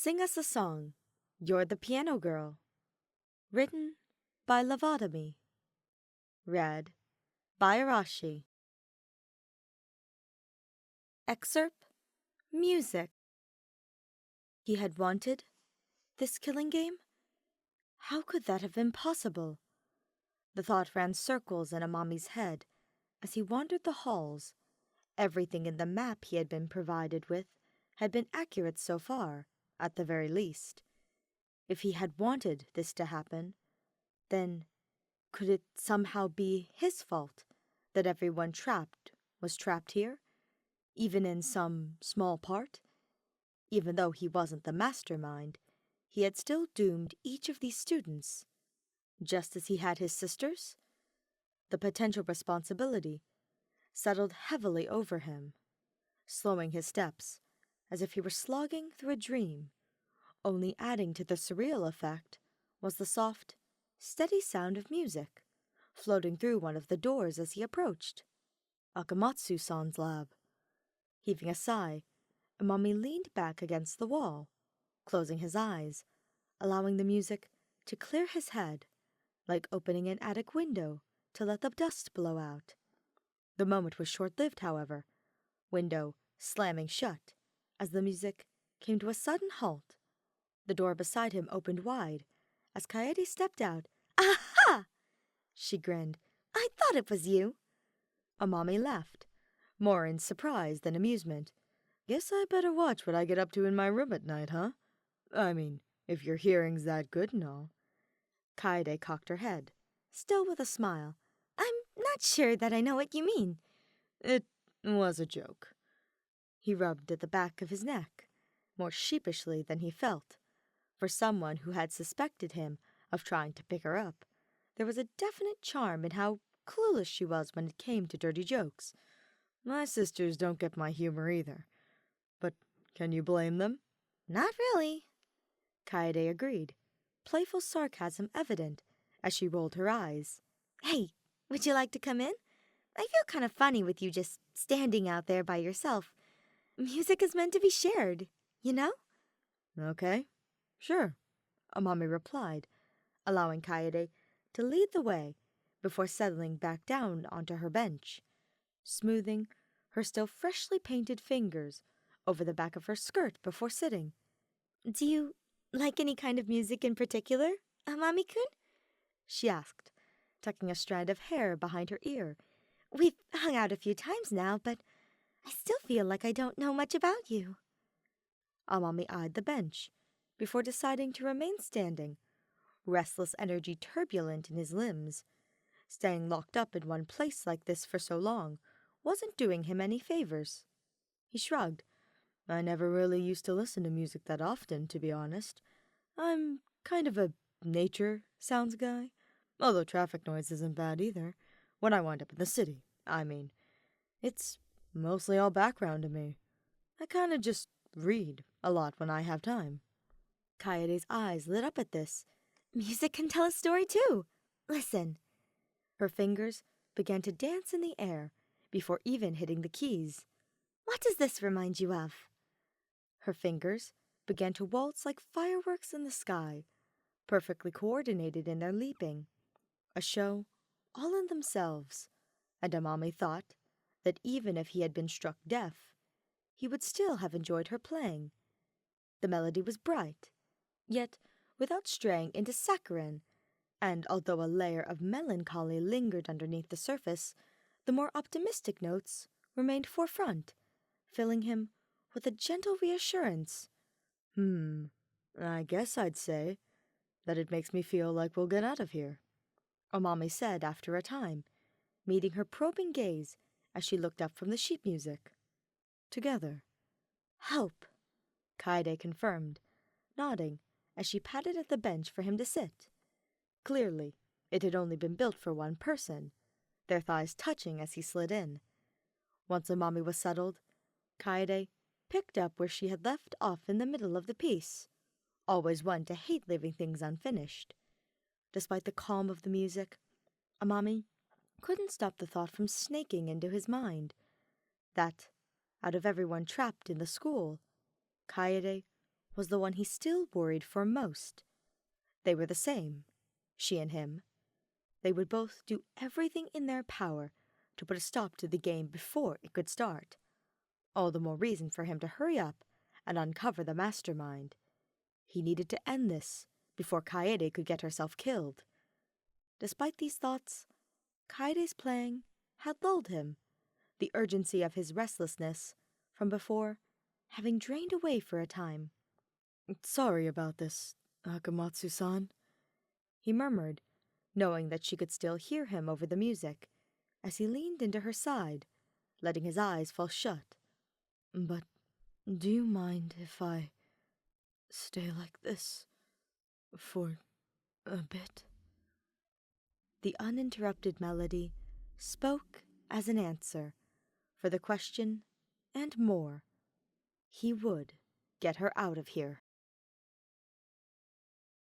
Sing Us a Song, You're the Piano Girl. Written by Lobotomy. Read by Arashi. Excerpt: Music. He had wanted this killing game? How could that have been possible? The thought ran circles in Amami's head as he wandered the halls. Everything in the map he had been provided with had been accurate so far, at the very least. If he had wanted this to happen, then could it somehow be his fault that everyone trapped was trapped here, even in some small part? Even though he wasn't the mastermind, he had still doomed each of these students, just as he had his sisters. The potential responsibility settled heavily over him, slowing his steps as if he were slogging through a dream. Only adding to the surreal effect was the soft, steady sound of music floating through one of the doors as he approached. Akamatsu-san's lab. Heaving a sigh, Amami leaned back against the wall, closing his eyes, allowing the music to clear his head, like opening an attic window to let the dust blow out. The moment was short-lived, however, window slamming shut as the music came to a sudden halt. The door beside him opened wide as Kaede stepped out. "Aha!" She grinned. "I thought it was you." Amami laughed, more in surprise than amusement. "Guess I better watch what I get up to in my room at night, huh? I mean, if your hearing's that good and all." Kaede cocked her head, still with a smile. "I'm not sure that I know what you mean." "It was a joke." He rubbed at the back of his neck, more sheepishly than he felt. For someone who had suspected him of trying to pick her up, there was a definite charm in how clueless she was when it came to dirty jokes. "My sisters don't get my humor either. But can you blame them?" "Not really," Kaede agreed, playful sarcasm evident as she rolled her eyes. "Hey, would you like to come in? I feel kind of funny with you just standing out there by yourself. Music is meant to be shared, you know?" "Okay, sure," Amami replied, allowing Kaede to lead the way before settling back down onto her bench, smoothing her still freshly painted fingers over the back of her skirt before sitting. "Do you like any kind of music in particular, Amami-kun?" she asked, tucking a strand of hair behind her ear. "We've hung out a few times now, but I still feel like I don't know much about you." Amami eyed the bench before deciding to remain standing, restless energy turbulent in his limbs. Staying locked up in one place like this for so long wasn't doing him any favors. He shrugged. "I never really used to listen to music that often, to be honest. I'm kind of a nature sounds guy, although traffic noise isn't bad either. When I wind up in the city, I mean. It's mostly all background to me. I kind of just read a lot when I have time." Kaede's eyes lit up at this. "Music can tell a story too. Listen." Her fingers began to dance in the air before even hitting the keys. "What does this remind you of?" Her fingers began to waltz like fireworks in the sky, perfectly coordinated in their leaping. A show all in themselves, and Amami thought that even if he had been struck deaf, he would still have enjoyed her playing. The melody was bright, yet without straying into saccharine, and although a layer of melancholy lingered underneath the surface, the more optimistic notes remained forefront, filling him with a gentle reassurance. I guess I'd say that it makes me feel like we'll get out of here," Amami said after a time, meeting her probing gaze as she looked up from the sheet music. "Together." "Hope," Kaede confirmed, nodding as she patted at the bench for him to sit. Clearly, it had only been built for one person, their thighs touching as he slid in. Once Amami was settled, Kaede picked up where she had left off in the middle of the piece, always one to hate leaving things unfinished. Despite the calm of the music, Amami couldn't stop the thought from snaking into his mind that, out of everyone trapped in the school, Kaede was the one he still worried for most. They were the same, she and him. They would both do everything in their power to put a stop to the game before it could start. All the more reason for him to hurry up and uncover the mastermind. He needed to end this before Kaede could get herself killed. Despite these thoughts, Kaede's playing had lulled him, the urgency of his restlessness from before having drained away for a time. "Sorry about this, Akamatsu-san," he murmured, knowing that she could still hear him over the music, as he leaned into her side, letting his eyes fall shut. "But do you mind if I stay like this for a bit?" The uninterrupted melody spoke as an answer for the question and more. He would get her out of here.